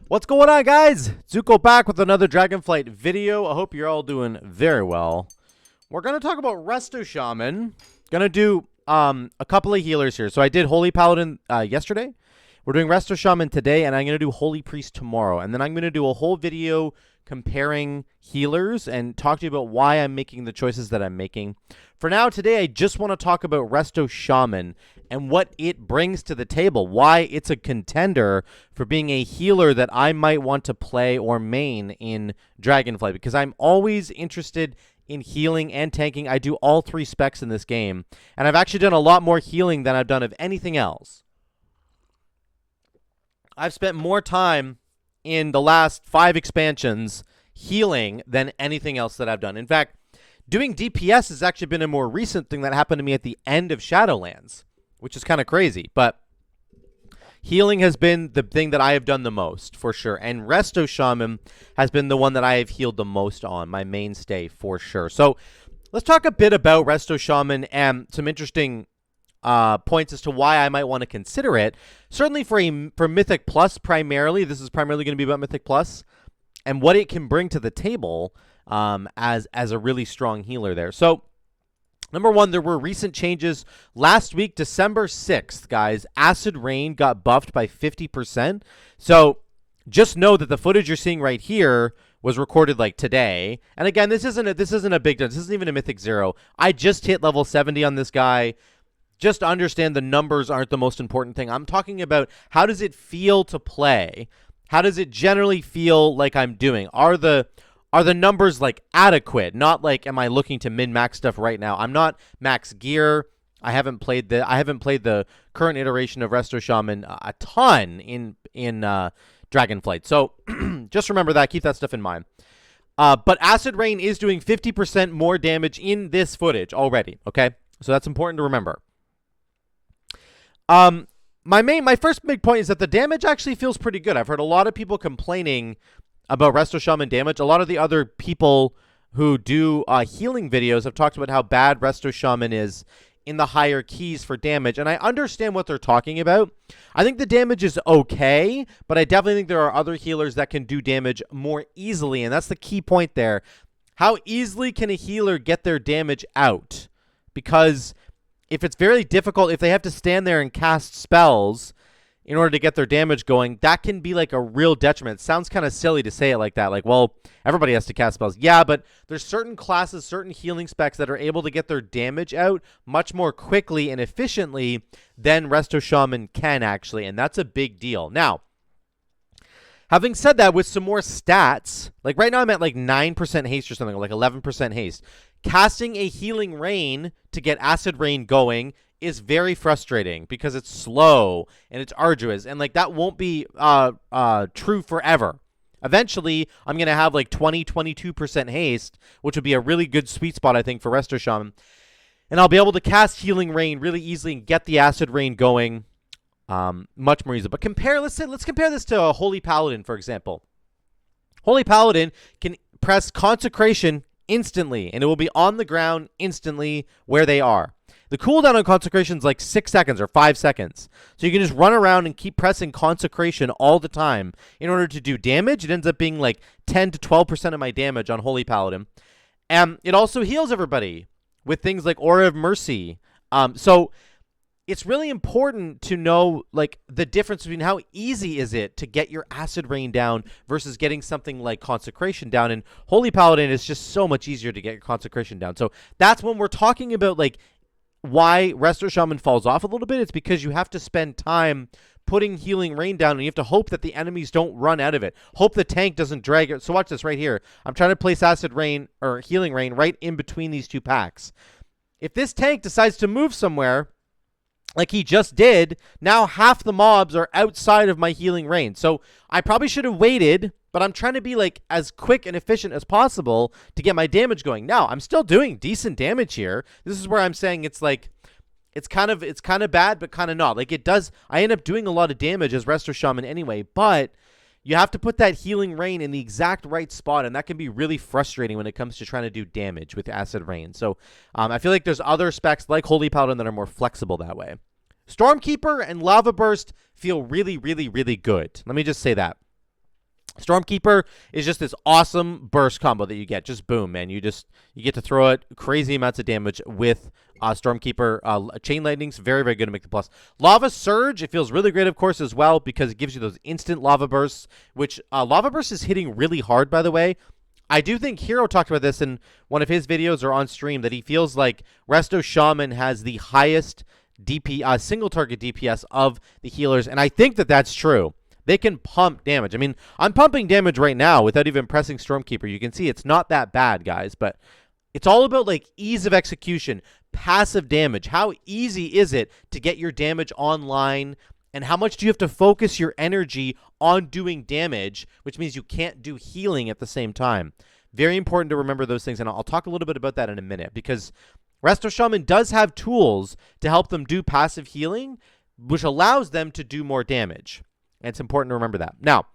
What's going on, guys? Zuko back with another Dragonflight video. I hope you're all doing very well. We're going to talk about Resto Shaman. Going to do a couple of healers here. So I did Holy Paladin yesterday. We're doing Resto Shaman today, and I'm going to do Holy Priest tomorrow. And then I'm going to do a whole video comparing healers and talk to you about why I'm making the choices that I'm making. For now, today, I just want to talk about Resto Shaman and what it brings to the table, why it's a contender for being a healer that I might want to play or main in Dragonflight, because I'm always interested in healing and tanking. I do all three specs in this game, and I've actually done a lot more healing than I've done of anything else. I've spent more time in the last 5 expansions healing than anything else that I've done. In fact, doing DPS has actually been a more recent thing that happened to me at the end of Shadowlands, which is kind of crazy. But healing has been the thing that I have done the most, for sure. And Resto Shaman has been the one that I have healed the most on, my mainstay, for sure. So let's talk a bit about Resto Shaman and some interesting points as to why I might want to consider it. Certainly for Mythic Plus primarily. This is primarily going to be about Mythic Plus and what it can bring to the table as a really strong healer there. So number one, there were recent changes. Last week, December 6th, guys, Acid Rain got buffed by 50%. So just know that the footage you're seeing right here was recorded like today. And again, this isn't a big deal. This isn't even a Mythic 0. I just hit level 70 on this guy. Just understand the numbers aren't the most important thing. I'm talking about how does it feel to play? How does it generally feel like I'm doing? Are the numbers like adequate? Not like am I looking to min-max stuff right now? I'm not max gear. I haven't played the current iteration of Resto Shaman a ton in Dragonflight. So just remember that. Keep that stuff in mind. But Acid Rain is doing 50% more damage in this footage already. Okay, so that's important to remember. My first big point is that the damage actually feels pretty good. I've heard a lot of people complaining about Resto Shaman damage. A lot of the other people who do healing videos have talked about how bad Resto Shaman is in the higher keys for damage, and I understand what they're talking about. I think the damage is okay, but I definitely think there are other healers that can do damage more easily, and that's the key point there. How easily can a healer get their damage out? Because if it's very difficult, if they have to stand there and cast spells in order to get their damage going, that can be like a real detriment. It sounds kind of silly to say it like that. Like, well, everybody has to cast spells. Yeah, but there's certain classes, certain healing specs that are able to get their damage out much more quickly and efficiently than Resto Shaman can actually, and that's a big deal. Now, having said that, with some more stats, like right now I'm at like 9% haste or something, or like 11% haste. Casting a Healing Rain to get Acid Rain going is very frustrating because it's slow and it's arduous, and like that won't be true forever. Eventually, I'm going to have like 22% haste, which would be a really good sweet spot, I think, for Resto Shaman. And I'll be able to cast Healing Rain really easily and get the Acid Rain going much more easily. But let's compare this to a Holy Paladin, for example. Holy Paladin can press Consecration instantly, and it will be on the ground instantly where they are. The cooldown on Consecration is like 6 seconds or 5 seconds. So you can just run around and keep pressing Consecration all the time in order to do damage. It ends up being like 10 to 12% of my damage on Holy Paladin. And it also heals everybody with things like Aura of Mercy. So it's really important to know like the difference between how easy is it to get your Acid Rain down versus getting something like Consecration down. And Holy Paladin is just so much easier to get your Consecration down. So that's when we're talking about like why Resto Shaman falls off a little bit. It's because you have to spend time putting Healing Rain down, and you have to hope that the enemies don't run out of it. Hope the tank doesn't drag it. So watch this right here. I'm trying to place Acid Rain or Healing Rain right in between these two packs. If this tank decides to move somewhere, like he just did, now half the mobs are outside of my Healing Rain. So I probably should have waited, but I'm trying to be like as quick and efficient as possible to get my damage going. Now, I'm still doing decent damage here. This is where I'm saying it's like it's kind of bad, but kind of not. Like I end up doing a lot of damage as Resto Shaman anyway, but you have to put that Healing Rain in the exact right spot, and that can be really frustrating when it comes to trying to do damage with Acid Rain. So I feel like there's other specs like Holy Paladin that are more flexible that way. Stormkeeper and Lava Burst feel really, really, really good. Let me just say that. Stormkeeper is just this awesome burst combo that you get. Just boom, man. You get to throw it crazy amounts of damage with Stormkeeper. Chain Lightning's very, very good to make the plus. Lava Surge, it feels really great, of course, as well, because it gives you those instant lava bursts, which lava burst is hitting really hard, by the way. I do think Hero talked about this in one of his videos or on stream, that he feels like Resto Shaman has the highest single target DPS of the healers, and I think that that's true. They can pump damage. I mean, I'm pumping damage right now without even pressing Stormkeeper. You can see it's not that bad, guys, but it's all about, like, ease of execution, passive damage. How easy is it to get your damage online, and how much do you have to focus your energy on doing damage, which means you can't do healing at the same time. Very important to remember those things, and I'll talk a little bit about that in a minute, because Resto Shaman does have tools to help them do passive healing, which allows them to do more damage. And it's important to remember that. Now,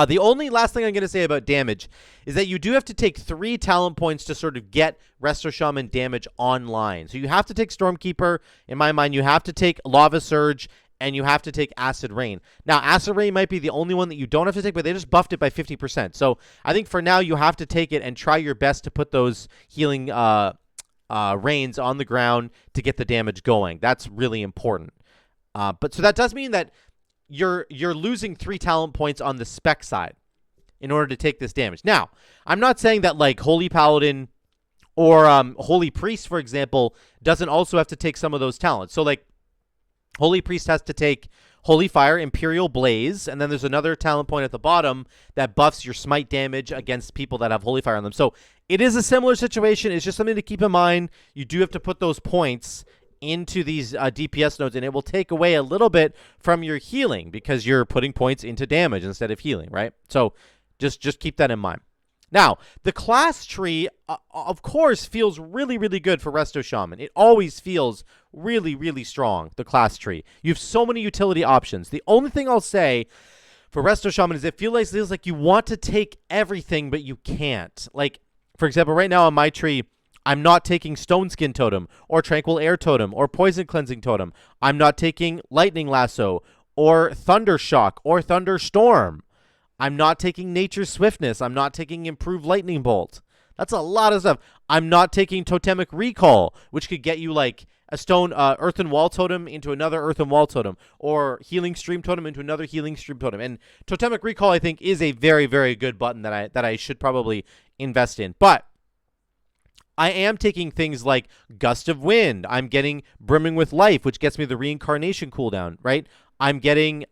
the only last thing I'm going to say about damage is that you do have to take 3 talent points to sort of get Resto Shaman damage online. So you have to take Stormkeeper. In my mind, you have to take Lava Surge, and you have to take Acid Rain. Now, Acid Rain might be the only one that you don't have to take, but they just buffed it by 50%. So I think for now, you have to take it and try your best to put those healing rains on the ground to get the damage going. That's really important. But so that does mean that you're losing 3 talent points on the spec side in order to take this damage. Now, I'm not saying that, like, Holy Paladin or Holy Priest, for example, doesn't also have to take some of those talents. So, like, Holy Priest has to take Holy Fire, Imperial Blaze, and then there's another talent point at the bottom that buffs your smite damage against people that have Holy Fire on them. So it is a similar situation. It's just something to keep in mind. You do have to put those points into these DPS nodes, and it will take away a little bit from your healing because you're putting points into damage instead of healing, right? So just keep that in mind. Now, the class tree, of course, feels really, really good for Resto Shaman. It always feels really, really strong, the class tree. You have so many utility options. The only thing I'll say for Resto Shaman is it feels like you want to take everything, but you can't. Like, for example, right now on my tree, I'm not taking Stone Skin Totem or Tranquil Air Totem or Poison Cleansing Totem. I'm not taking Lightning Lasso or Thunder Shock or Thunderstorm. I'm not taking Nature's Swiftness. I'm not taking Improved Lightning Bolt. That's a lot of stuff. I'm not taking Totemic Recall, which could get you like a stone Earthen Wall Totem into another Earthen Wall Totem, or Healing Stream Totem into another Healing Stream Totem. And Totemic Recall, I think, is a very, very good button that I should probably invest in. But I am taking things like Gust of Wind. I'm getting Brimming with Life, which gets me the Reincarnation cooldown, right? I'm getting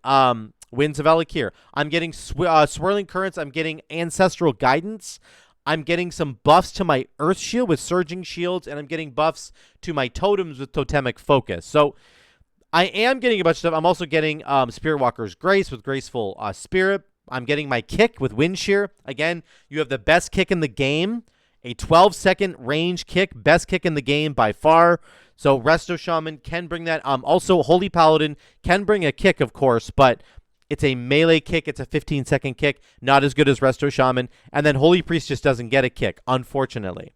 Winds of Alakir. I'm getting Swirling Currents. I'm getting Ancestral Guidance. I'm getting some buffs to my Earth Shield with Surging Shields, and I'm getting buffs to my totems with Totemic Focus. So I am getting a bunch of stuff. I'm also getting Spirit Walker's Grace with Graceful Spirit. I'm getting my kick with Wind Shear. Again, you have the best kick in the game. A 12-second range kick, best kick in the game by far. So Resto Shaman can bring that. Also, Holy Paladin can bring a kick, of course, but it's a melee kick. It's a 15-second kick. Not as good as Resto Shaman. And then Holy Priest just doesn't get a kick, unfortunately.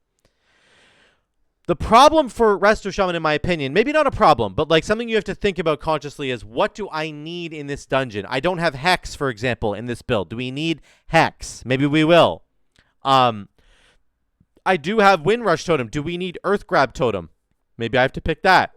The problem for Resto Shaman, in my opinion, maybe not a problem, but like something you have to think about consciously is, what do I need in this dungeon? I don't have Hex, for example, in this build. Do we need Hex? Maybe we will. I do have Wind Rush Totem. Do we need Earth Grab Totem? Maybe I have to pick that.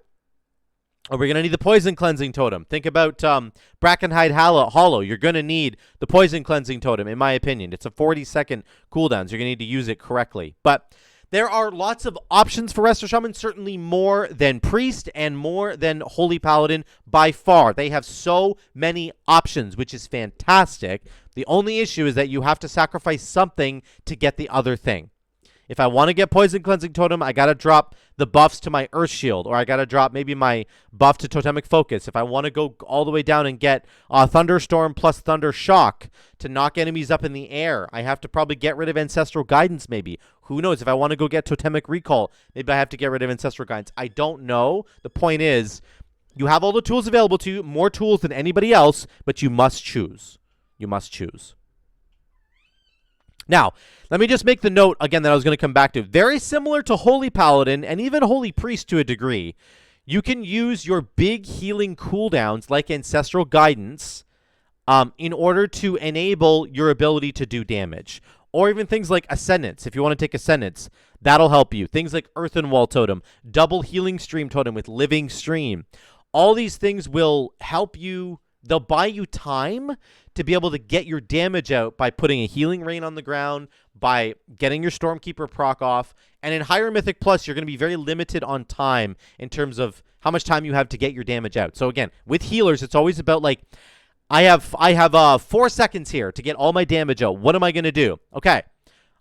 Are we going to need the Poison Cleansing Totem? Think about Brackenhide Hollow. You're going to need the Poison Cleansing Totem, in my opinion. It's a 40-second cooldown, so you're going to need to use it correctly. But there are lots of options for Resto Shaman, certainly more than Priest and more than Holy Paladin by far. They have so many options, which is fantastic. The only issue is that you have to sacrifice something to get the other thing. If I want to get Poison Cleansing Totem, I got to drop the buffs to my Earth Shield, or I got to drop maybe my buff to Totemic Focus. If I want to go all the way down and get Thunderstorm plus Thunder Shock to knock enemies up in the air, I have to probably get rid of Ancestral Guidance maybe. Who knows? If I want to go get Totemic Recall, maybe I have to get rid of Ancestral Guidance. I don't know. The point is, you have all the tools available to you, more tools than anybody else, but you must choose. You must choose. Now, let me just make the note, again, that I was going to come back to. Very similar to Holy Paladin and even Holy Priest to a degree, you can use your big healing cooldowns like Ancestral Guidance in order to enable your ability to do damage. Or even things like Ascendance. If you want to take Ascendance, that'll help you. Things like Earthen Wall Totem, Double Healing Stream Totem with Living Stream. All these things will help you. They'll buy you time to be able to get your damage out by putting a Healing Rain on the ground, by getting your Stormkeeper proc off. And in Higher Mythic Plus, you're going to be very limited on time in terms of how much time you have to get your damage out. So again, with healers, it's always about like, I have 4 seconds here to get all my damage out. What am I going to do? Okay,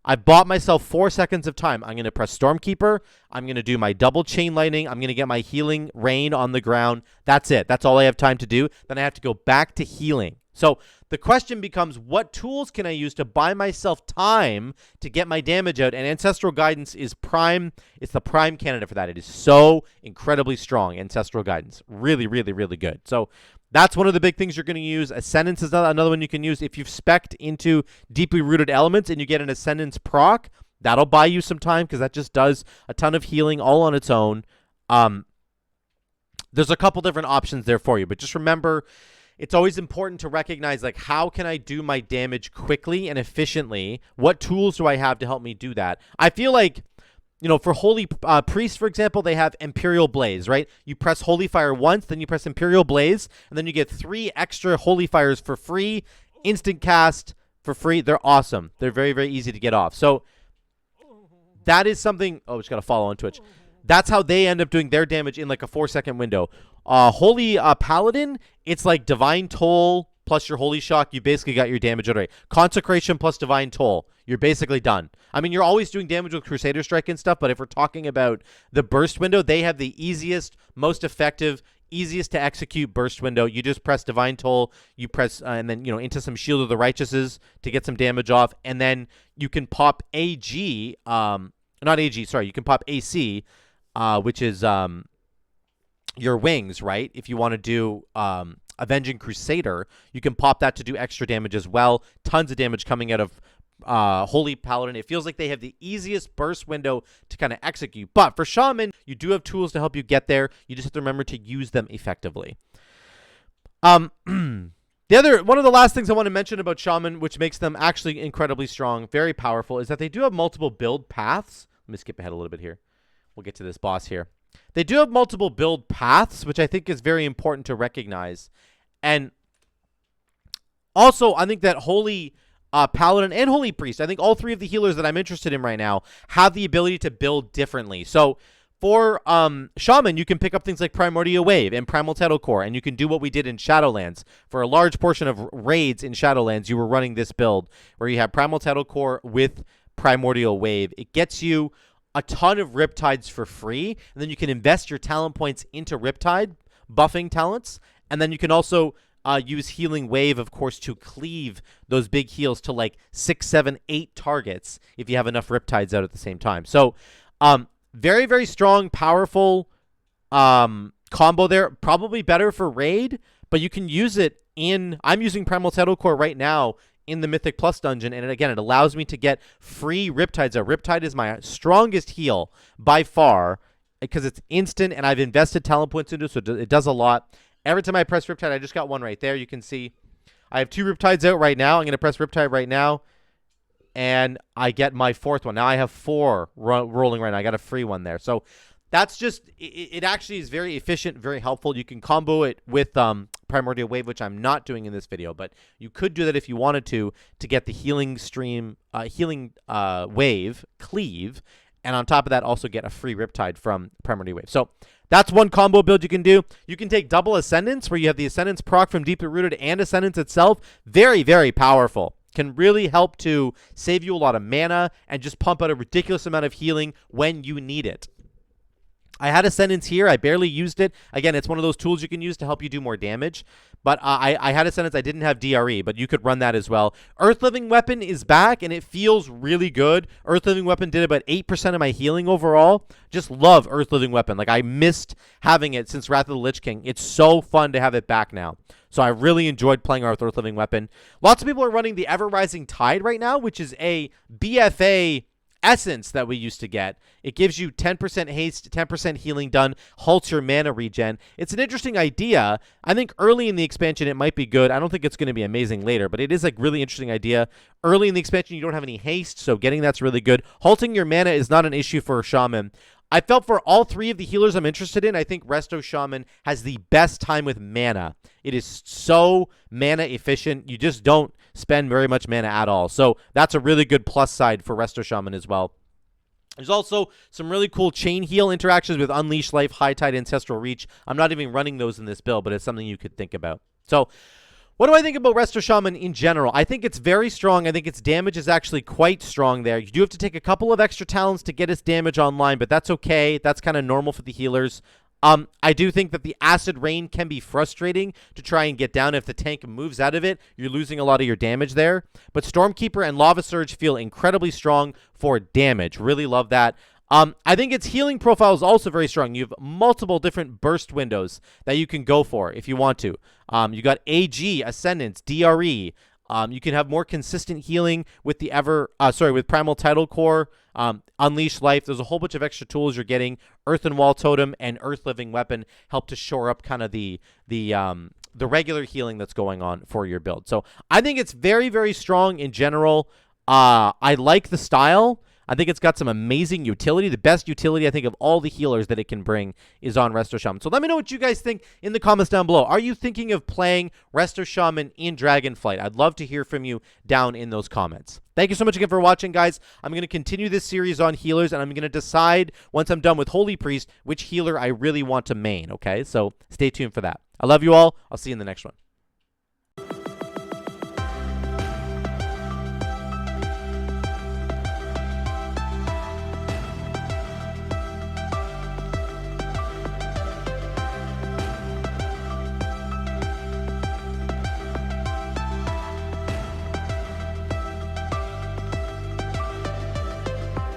I bought myself 4 seconds of time. I'm going to press Stormkeeper. I'm going to do my double Chain Lightning. I'm going to get my Healing Rain on the ground. That's it. That's all I have time to do. Then I have to go back to healing. So the question becomes, what tools can I use to buy myself time to get my damage out? And Ancestral Guidance is prime. It's the prime candidate for that. It is so incredibly strong, Ancestral Guidance. Really, really, really good. So that's one of the big things you're going to use. Ascendance is another one you can use. If you've spec'd into Deeply Rooted Elements and you get an Ascendance proc, that'll buy you some time because that just does a ton of healing all on its own. There's a couple different options there for you, but just remember, it's always important to recognize, like, how can I do my damage quickly and efficiently? What tools do I have to help me do that? I feel like, you know, for Holy Priest, for example, they have Imperial Blaze, right? You press Holy Fire once, then you press Imperial Blaze, and then you get 3 extra Holy Fires for free, instant cast for free. They're awesome. They're very, very easy to get off. So that is something. Oh, just got to follow on Twitch. That's how they end up doing their damage in like a 4-second window. Holy Paladin, it's like Divine Toll plus your Holy Shock. You basically got your damage already. Consecration plus Divine Toll. You're basically done. I mean, you're always doing damage with Crusader Strike and stuff, but if we're talking about the burst window, they have the easiest, most effective, easiest to execute burst window. You just press Divine Toll, you press, and then, you know, into some Shield of the Righteouses to get some damage off, and then you can pop AG, not AG, sorry, you can pop AC, which is your wings, right? If you want to do Avenging Crusader, you can pop that to do extra damage as well. Tons of damage coming out of Holy Paladin. It feels like they have the easiest burst window to kind of execute. But for Shaman, you do have tools to help you get there. You just have to remember to use them effectively. One of the last things I want to mention about Shaman, which makes them actually incredibly strong, very powerful, is that they do have multiple build paths. Let me skip ahead a little bit here. We'll get to this boss here. They do have multiple build paths, which I think is very important to recognize. And also, I think that Holy Paladin and Holy Priest, I think all 3 of the healers that I'm interested in right now have the ability to build differently. So for Shaman, you can pick up things like Primordial Wave and Primal Tidal Core, and you can do what we did in Shadowlands. For a large portion of raids in Shadowlands, you were running this build where you have Primal Tidal Core with Primordial Wave. It gets you a ton of Riptides for free, and then you can invest your talent points into Riptide, buffing talents, and then you can also use Healing Wave, of course, to cleave those big heals to like 6, 7, 8 targets if you have enough Riptides out at the same time. So very, very strong, powerful combo there. Probably better for raid, but you can use it in... I'm using Primal Tidal Core right now in the Mythic Plus dungeon, and again, it allows me to get free Riptides out. Riptide is my strongest heal by far because it's instant, and I've invested talent points into it, so it does a lot. Every time I press Riptide, I just got one right there. You can see I have 2 Riptides out right now. I'm going to press Riptide right now, and I get my 4th one. Now I have 4 rolling right now. I got a free one there. So that's just, it actually is very efficient, very helpful. You can combo it with Primordial Wave, which I'm not doing in this video, but you could do that if you wanted to get the healing stream, healing wave, cleave, and on top of that, also get a free Riptide from Primordial Wave. So that's one combo build you can do. You can take double Ascendance, where you have the Ascendance proc from Deeply Rooted and Ascendance itself. Very, very powerful. Can really help to save you a lot of mana and just pump out a ridiculous amount of healing when you need it. I had Ascendance here. I barely used it. Again, it's one of those tools you can use to help you do more damage. But I had Ascendance. I didn't have DRE, but you could run that as well. Earth Living Weapon is back, and it feels really good. Earth Living Weapon did about 8% of my healing overall. Just love Earth Living Weapon. Like, I missed having it since Wrath of the Lich King. It's so fun to have it back now. So I really enjoyed playing Earth Living Weapon. Lots of people are running the Ever Rising Tide right now, which is a BFA essence that we used to get. It gives you 10% haste, 10% healing done, halts your mana regen. It's an interesting idea. I think early in the expansion it might be good. I don't think it's going to be amazing later, but it is a really interesting idea. Early in the expansion you don't have any haste, so getting that's really good. Halting your mana is not an issue for a Shaman. I felt for all three of the healers I'm interested in, I think Resto Shaman has the best time with mana. It is so mana efficient. You just don't spend very much mana at all. So that's a really good plus side for Resto Shaman as well. There's also some really cool chain heal interactions with Unleash Life, High Tide, Ancestral Reach. I'm not even running those in this build, but it's something you could think about. So what do I think about Resto Shaman in general? I think it's very strong. I think its damage is actually quite strong there. You do have to take a couple of extra talents to get its damage online, but that's okay. That's kind of normal for the healers. I do think that the Acid Rain can be frustrating to try and get down. If the tank moves out of it, you're losing a lot of your damage there. But Stormkeeper and Lava Surge feel incredibly strong for damage. Really love that. I think its healing profile is also very strong. You have multiple different burst windows that you can go for if you want to. You got AG, Ascendance, DRE. You can have more consistent healing with the with Primal Tidal Core, Unleash Life. There's a whole bunch of extra tools you're getting. Earth and Wall Totem and Earth Living Weapon help to shore up kind of the regular healing that's going on for your build. So I think it's very, very strong in general. I like the style. I think it's got some amazing utility. The best utility, I think, of all the healers that it can bring is on Resto Shaman. So let me know what you guys think in the comments down below. Are you thinking of playing Resto Shaman in Dragonflight? I'd love to hear from you down in those comments. Thank you so much again for watching, guys. I'm going to continue this series on healers, and I'm going to decide, once I'm done with Holy Priest, which healer I really want to main, okay? So stay tuned for that. I love you all. I'll see you in the next one.